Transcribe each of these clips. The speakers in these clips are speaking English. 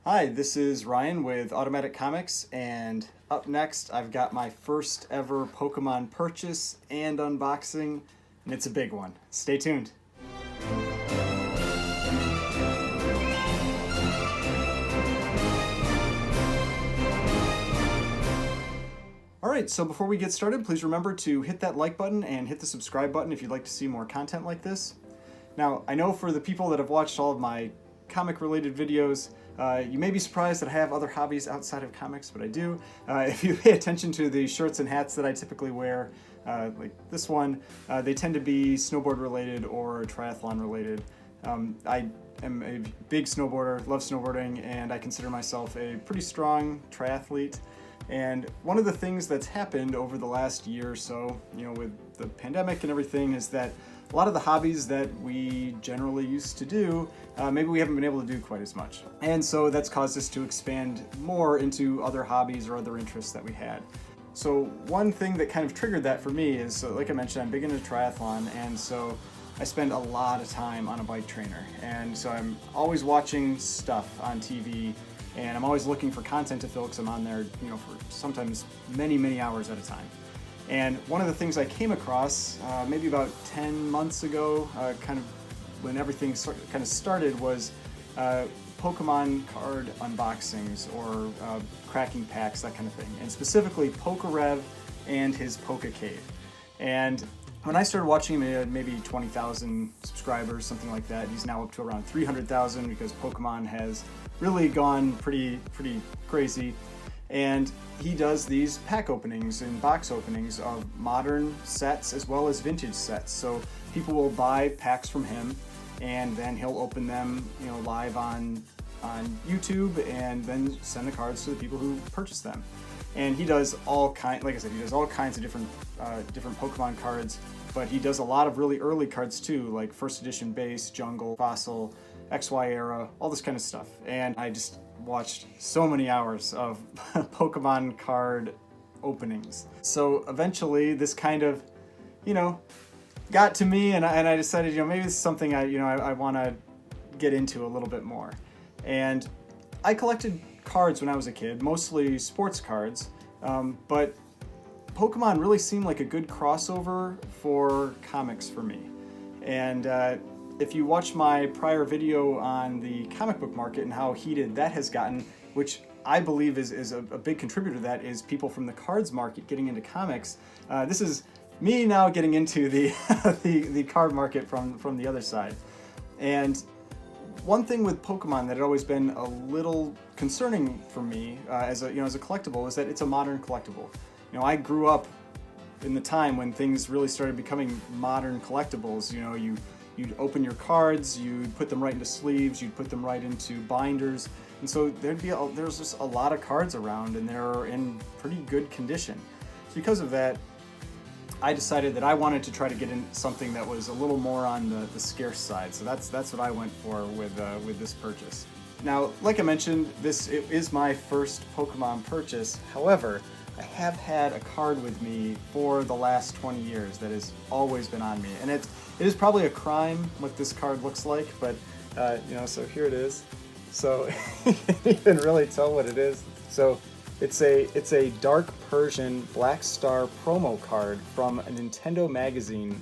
Hi, this is Ryan with Automatic Comics, and up next I've got my first ever Pokemon purchase and unboxing, and it's a big one. Stay tuned. Alright, so before we get started, please remember to hit that like button and hit the subscribe button if you'd like to see more content like this. Now, I know for the people that have watched all of my comic-related videos, you may be surprised that I have other hobbies outside of comics, but I do. If you pay attention to the shirts and hats that I typically wear, like this one, they tend to be snowboard-related or triathlon-related. I am a big snowboarder, love snowboarding, and I consider myself a pretty strong triathlete. And one of the things that's happened over the last year or so, with the pandemic and everything, is that a lot of the hobbies that we generally used to do, maybe we haven't been able to do quite as much. And so that's caused us to expand more into other hobbies or other interests that we had. So one thing that kind of triggered that for me is, like I mentioned, I'm big into triathlon, and so I spend a lot of time on a bike trainer. And so I'm always watching stuff on TV, and I'm always looking for content to fill because I'm on there, for sometimes many, many hours at a time. And one of the things I came across maybe about 10 months ago, kind of when everything kind of started, was Pokemon card unboxings or cracking packs, that kind of thing. And specifically PokeRev and his PokeCave. And when I started watching him, he had maybe 20,000 subscribers, something like that. He's now up to around 300,000 because Pokemon has really gone pretty crazy. And he does these pack openings and box openings of modern sets as well as vintage sets. So people will buy packs from him, and then he'll open them, live on YouTube, and then send the cards to the people who purchase them. And he does like I said, he does all kinds of different Pokemon cards, but he does a lot of really early cards too, like first edition base, jungle, fossil, XY era, all this kind of stuff. And I just watched so many hours of Pokemon card openings. So eventually this kind of, got to me, and I decided, maybe it's something I want to get into a little bit more. And I collected cards when I was a kid, mostly sports cards, but Pokemon really seemed like a good crossover for comics for me. And if you watch my prior video on the comic book market and how heated that has gotten, which I believe is a big contributor to that, is people from the cards market getting into comics. This is me now getting into the the card market from the other side. And one thing with Pokemon that had always been a little concerning for me as a collectible is that it's a modern collectible. I grew up in the time when things really started becoming modern collectibles. You'd open your cards, you'd put them right into sleeves, you'd put them right into binders, and so there's just a lot of cards around, and they're in pretty good condition. So because of that, I decided that I wanted to try to get in something that was a little more on the scarce side. So that's what I went for with this purchase. Now, like I mentioned, it is my first Pokemon purchase. However, I have had a card with me for the last 20 years that has always been on me. And it is probably a crime what this card looks like, but so here it is. So you can't even really tell what it is. So it's a Dark Persian Black Star promo card from a Nintendo magazine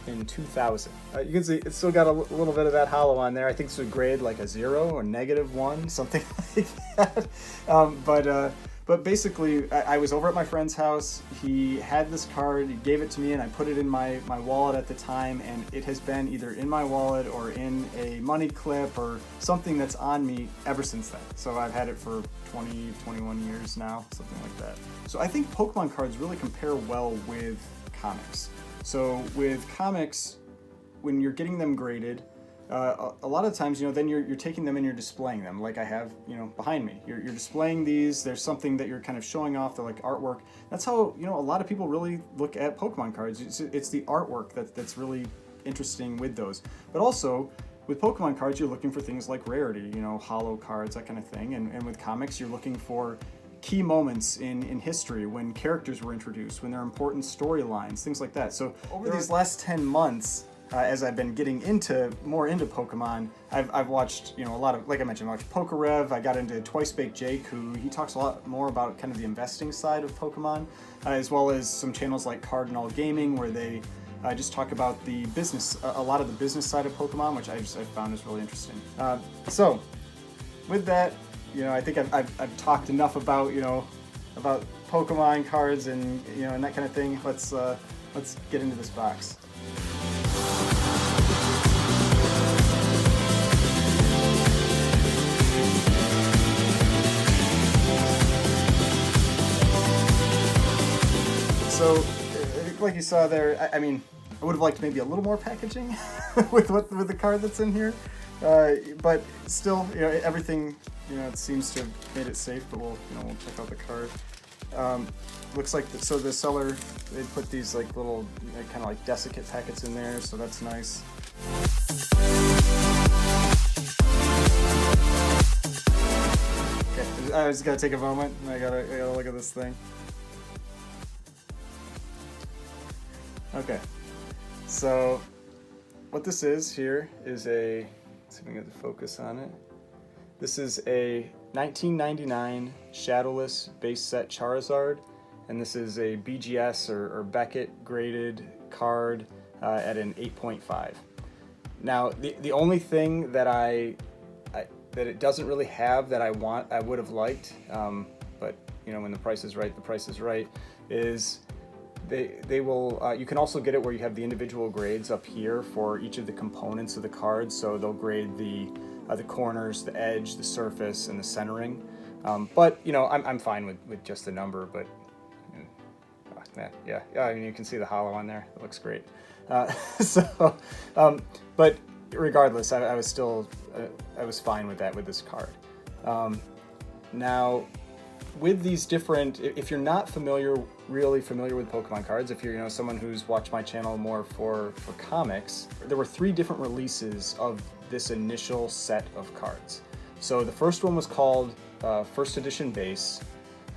in 2000. You can see it's still got a little bit of that hollow on there. I think it's a grade like a 0 or -1, something like that. But basically, I was over at my friend's house. He had this card, he gave it to me, and I put it in my wallet at the time, and it has been either in my wallet or in a money clip or something that's on me ever since then. So I've had it for 20, 21 years now, something like that. So I think Pokemon cards really compare well with comics. So with comics, when you're getting them graded, a lot of times, then you're taking them and you're displaying them, like I have, behind me. You're displaying these. There's something that you're kind of showing off. They're like artwork. That's how, a lot of people really look at Pokemon cards. It's the artwork that's really interesting with those. But also, with Pokemon cards, you're looking for things like rarity, hollow cards, that kind of thing. And with comics, you're looking for key moments in history, when characters were introduced, when there are important storylines, things like that. So over these last 10 months, as I've been getting more into Pokemon, I've watched, a lot of, like I mentioned, I watched PokeRev. I got into Twice Baked Jake, he talks a lot more about kind of the investing side of Pokemon, as well as some channels like Cardinal Gaming, where they just talk about the business, a lot of the business side of Pokemon, which I found is really interesting. So with that, I think I've talked enough about about Pokemon cards and and that kind of thing. Let's get into this box. So, like you saw there, I mean, I would have liked maybe a little more packaging with the card that's in here, but still, everything, it seems to have made it safe. But we'll check out the card. Looks like so the seller, they put these like little kind of like desiccant packets in there, so that's nice. Okay, I just gotta take a moment. I gotta look at this thing. Okay, so what this is here is let's see if we can get the focus on it. This is a 1999 Shadowless base set Charizard, and this is a BGS or Beckett graded card at an 8.5. Now, the only thing that that it doesn't really have that I would have liked, but when the price is right, the price is right, is they will, you can also get it where you have the individual grades up here for each of the components of the card. So they'll grade the corners, the edge, the surface, and the centering. But I'm fine with just the number. But yeah, I mean, you can see the hollow on there. It looks great. But regardless, I was still I was fine with that with this card. Now, with these different, if you're not really familiar with Pokemon cards, if you're someone who's watched my channel more for comics, there were 3 different releases of this initial set of cards. So the first one was called First Edition Base.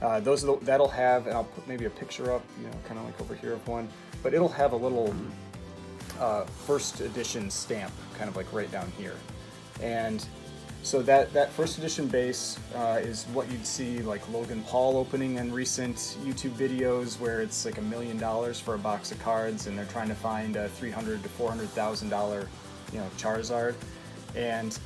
That'll have, and I'll put maybe a picture up, kind of like over here of one, but it'll have a little First Edition stamp, kind of like right down here. And so that First Edition base is what you'd see like Logan Paul opening in recent YouTube videos, where it's like $1 million for a box of cards, and they're trying to find a $300,000 to $400,000 Charizard. And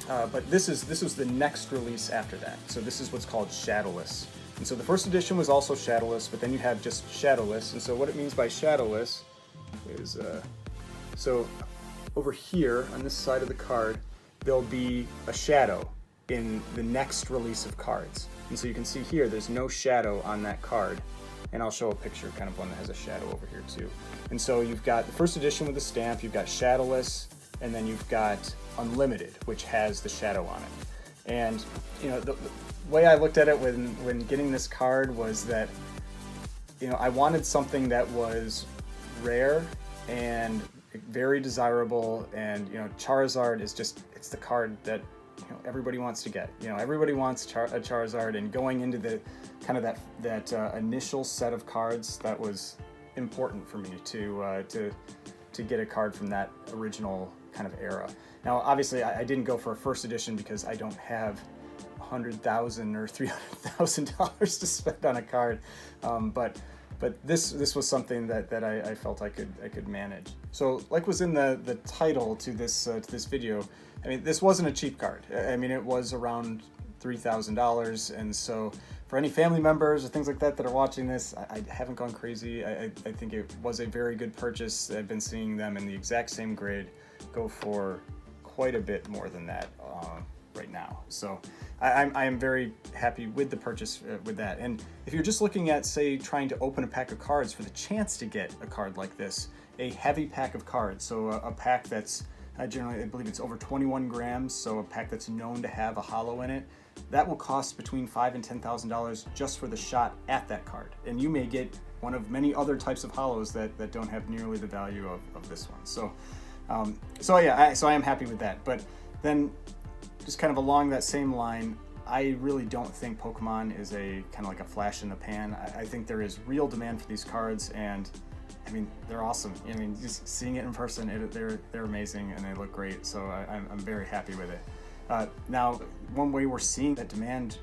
but this was the next release after that. So this is what's called Shadowless. And so the first edition was also Shadowless, but then you have just Shadowless. And so what it means by Shadowless is so over here on this side of the card, there'll be a shadow in the next release of cards. And so you can see here, there's no shadow on that card. And I'll show a picture, kind of one that has a shadow over here too. And so you've got the first edition with the stamp, you've got Shadowless, and then you've got Unlimited, which has the shadow on it. And the way I looked at it when getting this card was that I wanted something that was rare and very desirable, and Charizard is it's the card that everybody wants to get. Everybody wants a Charizard, and going into the kind of that initial set of cards, that was important for me to get a card from that original kind of era. Now, obviously, I didn't go for a first edition because I don't have $100,000 or $300,000 to spend on a card, but this was something that I felt I could manage. So, like was in the title to this video, I mean, this wasn't a cheap card. I mean, it was around $3,000, and so for any family members or things like that are watching this, I haven't gone crazy. I think it was a very good purchase. I've been seeing them in the exact same grade go for quite a bit more than that right now. So I am very happy with the purchase with that. And if you're just looking at, say, trying to open a pack of cards for the chance to get a card like this, a heavy pack of cards, so a pack that's generally, I believe it's over 21 grams, so a pack that's known to have a hollow in it, that will cost between $5,000 and $10,000 just for the shot at that card. And you may get one of many other types of hollows that don't have nearly the value of this one. So yeah, I am happy with that. But then, just kind of along that same line, I really don't think Pokemon is a kind of like a flash in the pan. I think there is real demand for these cards, and I mean, they're awesome. I mean, just seeing it in person, they're amazing and they look great. So I'm very happy with it. Now, one way we're seeing that demand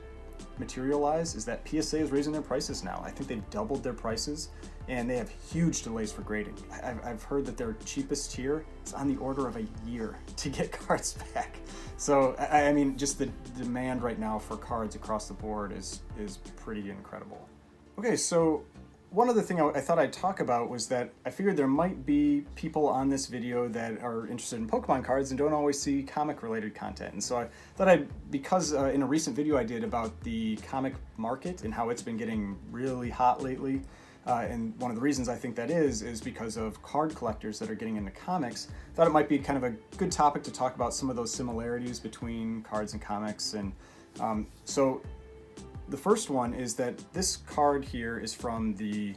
materialize is that PSA is raising their prices now. I think they've doubled their prices, and they have huge delays for grading. I've heard that their cheapest tier is on the order of a year to get cards back. So I mean, just the demand right now for cards across the board is pretty incredible. Okay, so one other thing I thought I'd talk about was that I figured there might be people on this video that are interested in Pokemon cards and don't always see comic related content. And so I thought because in a recent video I did about the comic market and how it's been getting really hot lately, and one of the reasons I think that is because of card collectors that are getting into comics, I thought it might be kind of a good topic to talk about some of those similarities between cards and comics. And so the first one is that this card here is from the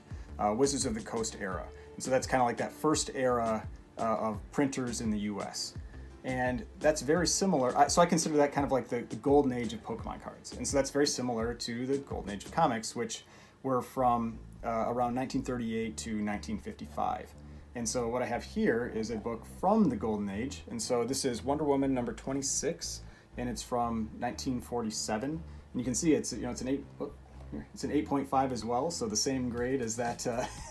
Wizards of the Coast era. And so that's kind of like that first era of printers in the US. And that's very similar. So I consider that kind of like the golden age of Pokemon cards. And so that's very similar to the golden age of comics, which were from around 1938 to 1955. And so what I have here is a book from the golden age. And so this is Wonder Woman number 26, and it's from 1947. And you can see it's an 8.5 as well, so the same grade as that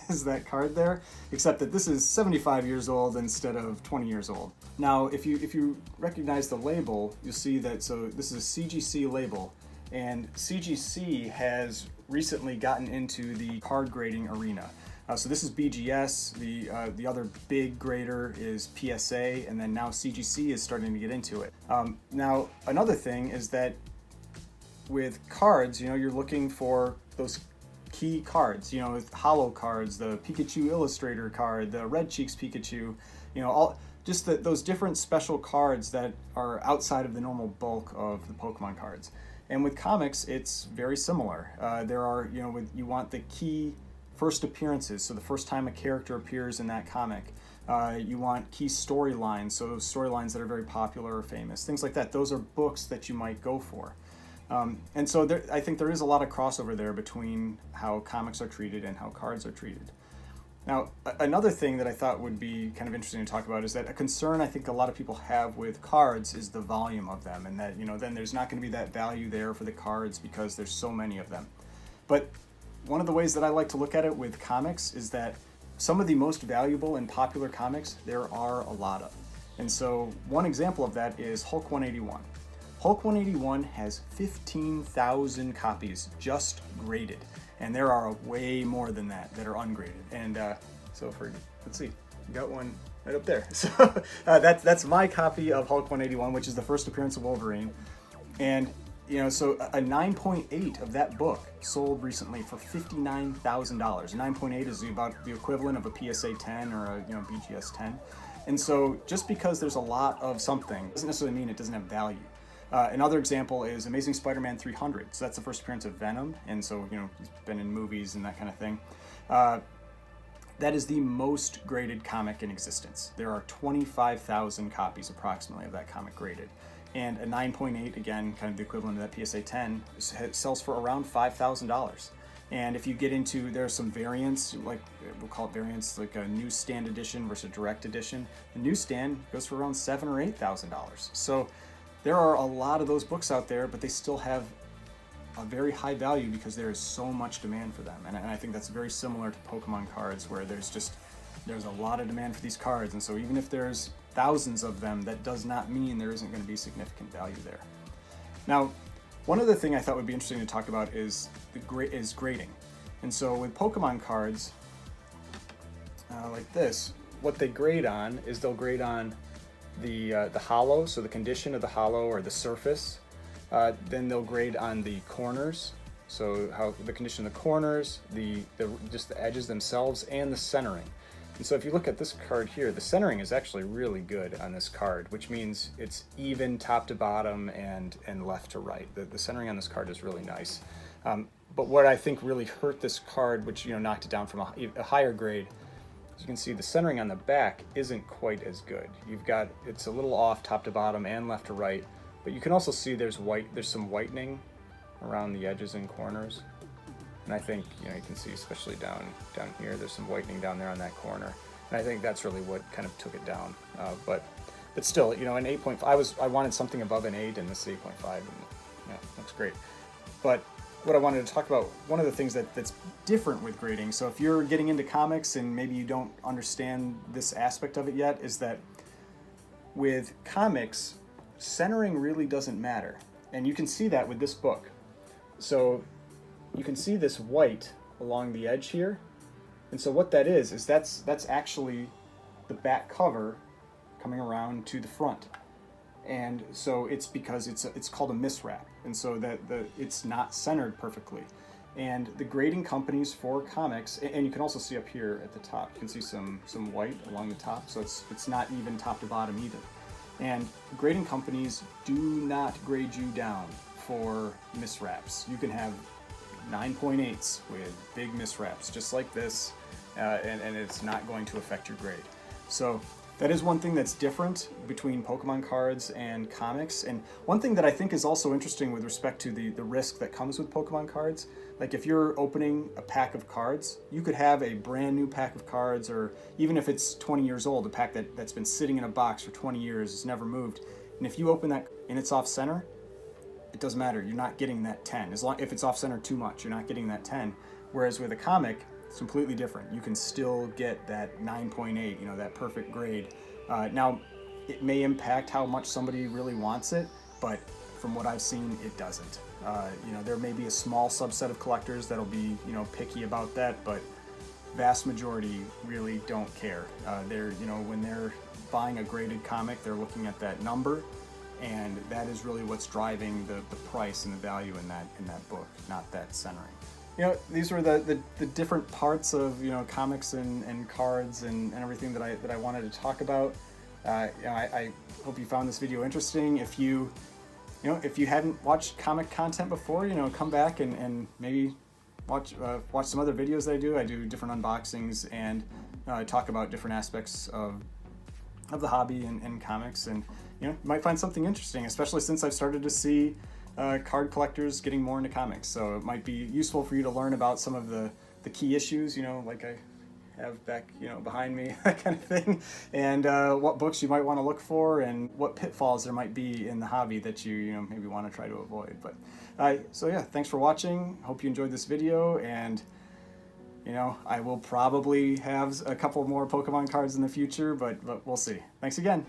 as that card there, except that this is 75 years old instead of 20 years old. Now, if you recognize the label, you'll see that this is a CGC label, and CGC has recently gotten into the card grading arena. So this is BGS, the other big grader is PSA, and then now CGC is starting to get into it. Now, another thing is that with cards, you're looking for those key cards, holo cards, the Pikachu Illustrator card, the Red Cheeks Pikachu, all just those different special cards that are outside of the normal bulk of the Pokemon cards. And with comics, it's very similar. There are, you want the key first appearances, so the first time a character appears in that comic. You want key storylines, so those storylines that are very popular or famous, things like that. Those are books that you might go for. And so I think there is a lot of crossover there between how comics are treated and how cards are treated. Now, another thing that I thought would be kind of interesting to talk about is that a concern I think a lot of people have with cards is the volume of them, and that, then there's not going to be that value there for the cards because there's so many of them. But one of the ways that I like to look at it with comics is that some of the most valuable and popular comics, there are a lot of. And so one example of that is Hulk 181. Hulk 181 has 15,000 copies just graded, and there are way more than that are ungraded. And so let's see, we got one right up there. So that's my copy of Hulk 181, which is the first appearance of Wolverine. And so a 9.8 of that book sold recently for $59,000. 9.8 is about the equivalent of a PSA 10 or a BGS 10. And so just because there's a lot of something doesn't necessarily mean it doesn't have value. Another example is Amazing Spider-Man 300. So that's the first appearance of Venom, and so he's been in movies and that kind of thing. That is the most graded comic in existence. There are 25,000 copies approximately of that comic graded. And a 9.8, again, kind of the equivalent of that PSA 10, sells for around $5,000. And if you get into, there are some variants, like we'll call it variants, like a newsstand edition versus a direct edition. The newsstand goes for around $7,000 or $8,000. So there are a lot of those books out there, but they still have a very high value because there is so much demand for them. And I think that's very similar to Pokemon cards, where there's a lot of demand for these cards. And so even if there's thousands of them, that does not mean there isn't going to be significant value there. Now, one other thing I thought would be interesting to talk about is grading. And so with Pokemon cards, like this, what they grade on is they'll grade on the holo, so the condition of the holo or the surface. Then they'll grade on the corners, so how the condition of the corners, just the edges themselves, and the centering. And so if you look at this card here, the centering is actually really good on this card, which means it's even top to bottom and left to right. The centering on this card is really nice. But what I think really hurt this card, which knocked it down from a higher grade, as you can see, the centering on the back isn't quite as good. It's a little off top to bottom and left to right, but you can also see there's some whitening around the edges and corners. And I think, you know, you can see especially down here, there's some whitening down there on that corner. And I think that's really what kind of took it down. But still, you know, an 8.5, I wanted something above an 8, and this is 8.5, and yeah, looks great. But what I wanted to talk about, one of the things that's different with grading, so if you're getting into comics and maybe you don't understand this aspect of it yet, is that with comics, centering really doesn't matter. And you can see that with this book. So you can see this white along the edge here. And so what that is that's actually the back cover coming around to the front. And so it's because it's called a miswrap. And so that it's not centered perfectly. And the grading companies for comics, and you can also see up here at the top, you can see some white along the top, so it's not even top to bottom either. And grading companies do not grade you down for miswraps. You can have 9.8s with big miswraps, just like this, and it's not going to affect your grade. So that is one thing that's different between Pokemon cards and comics. And one thing that I think is also interesting with respect to the risk that comes with Pokemon cards, like if you're opening a pack of cards, you could have a brand new pack of cards, or even if it's 20 years old, a pack that's been sitting in a box for 20 years, it's never moved. And if you open that and it's off center, it doesn't matter, you're not getting that 10. If it's off center too much, you're not getting that 10. Whereas with a comic, it's completely different. You can still get that 9.8, you know, that perfect grade. Now, it may impact how much somebody really wants it, but from what I've seen, it doesn't. You know, there may be a small subset of collectors that'll be, you know, picky about that, but vast majority really don't care. They're, you know, when they're buying a graded comic, they're looking at that number, and that is really what's driving the price and the value in that book, not that centering. You know, these were the different parts of, you know, comics and cards and everything that I wanted to talk about. You know, I hope you found this video interesting. If you hadn't watched comic content before, you know, come back and maybe watch some other videos that I do. I do different unboxings and talk about different aspects of the hobby and comics, and you know, you might find something interesting, especially since I've started to see card collectors getting more into comics. So it might be useful for you to learn about some of the key issues, you know, like I have back, you know, behind me, that kind of thing, and what books you might want to look for, and what pitfalls there might be in the hobby that you know, maybe want to try to avoid. But so yeah, thanks for watching. Hope you enjoyed this video, and you know, I will probably have a couple more Pokemon cards in the future, but we'll see. Thanks again.